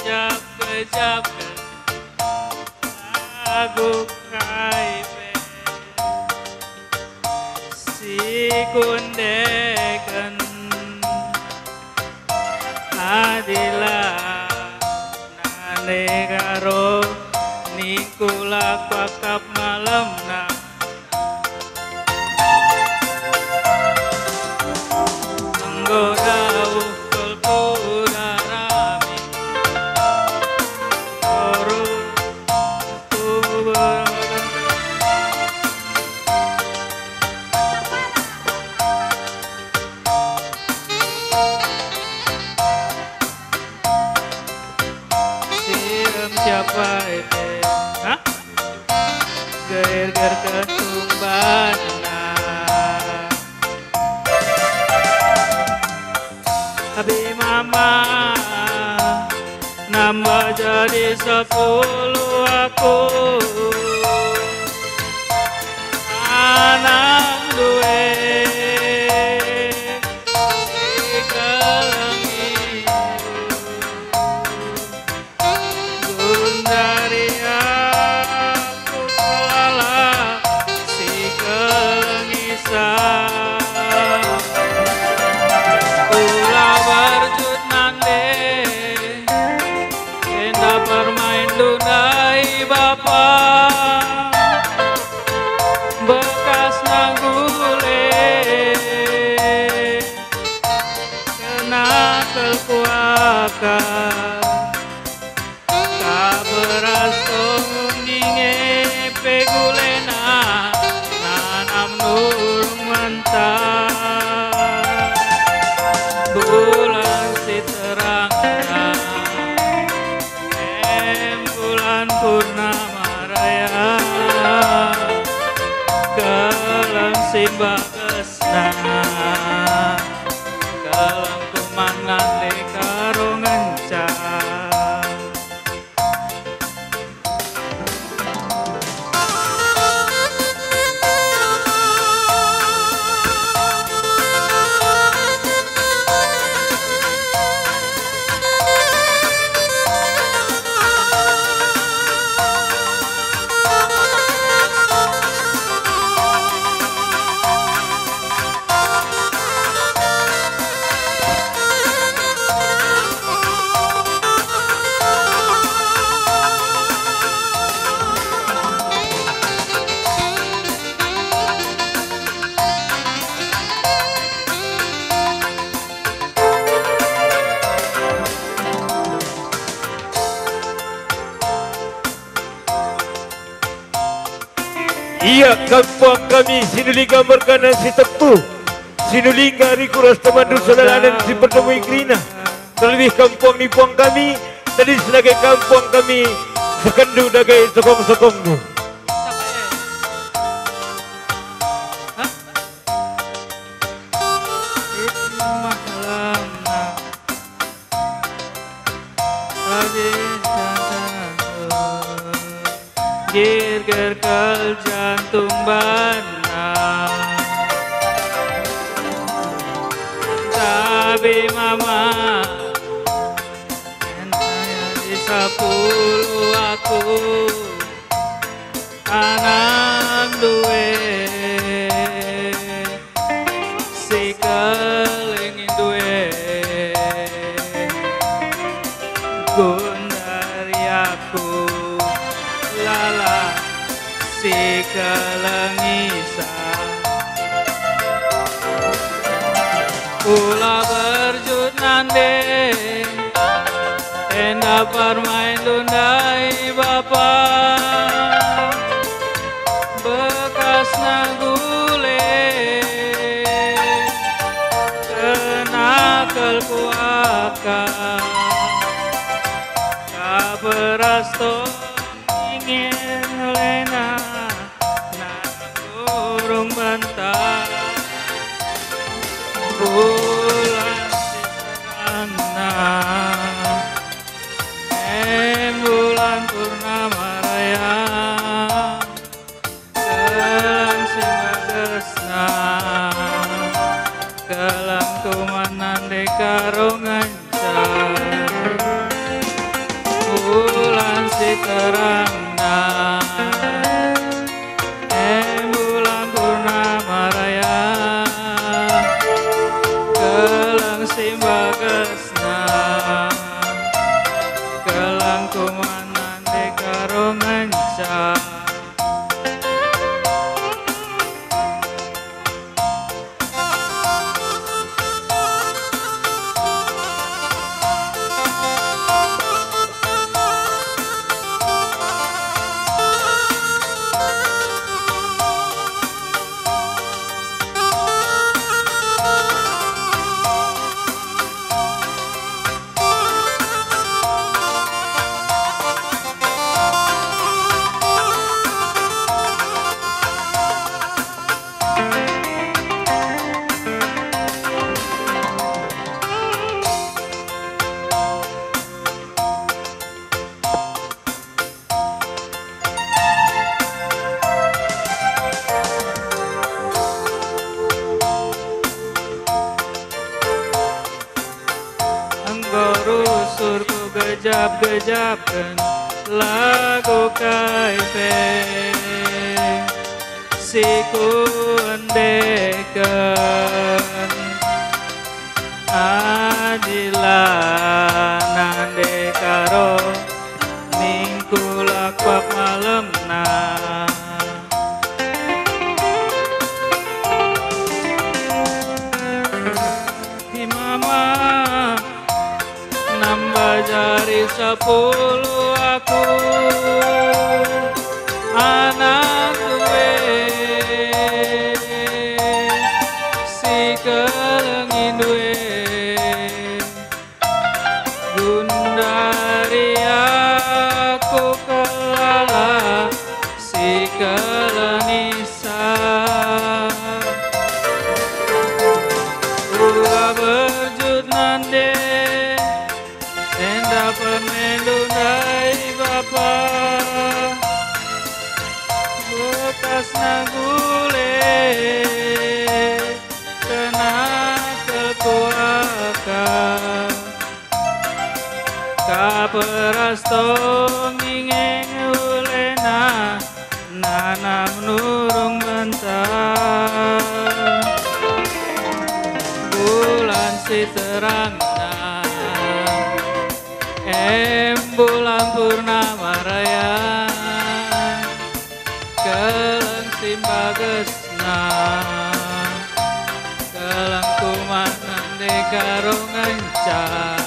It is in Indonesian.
kejap lagu kaipe si kundeken adilah nane karo nikula pakap malam na menggoda ukul kudarami koru kubur siam siapa itu ger-ger ketumbana Abi mama nambah jadi 10 aku anak duwe si kelengi gundari aku lala si kelengisan Ula berjut nande Enda bermain dunai bapa Bekas nanggule Kena kelkuakan Kaberas ninge pegulena Nanam nurung mentah bulan si terang bulan purnama raya kelam si bagesna kelam kumangan le karo ngencang Iya, kampung kami Sinuling gambarkan si tepuh Sinuling hari kuras temandu salalanan si pertemu ikrina terlebih kampung nipuang kami tadi sebagai kampung kami sekendu dagai sokong-sokongmu Gir-gir kal jantung bana Tapi mama Entahnya di 10 aku Anak duwe Si kelingin duwe Gundari aku lala si kelengisan Ula berjut nande Enda bermain dundai bapa Bekas nagule Kena kelkuakan Kaberas ingin lena na burung bantah bulan sisana bulan purnama raya kelam simagesna kelam kumanan de karo ngancar Nggorusurku gejap-gejapkeun lagu kaipe siku endekeun adilan ande karo minggu lakwak malemna Mama nambah jari 10 aku anak duwe si kelengin duwe gundari aku kelala si kelenisa Ua berjut nande Tenda penelundai bapa Bekas nagule Kena kekuaka Kaperasto ngingeng ulena Nana menurung bentar Bulan si terangna bulan purnama raya Keleng simbagesna Keleng kumanan de karo ngancar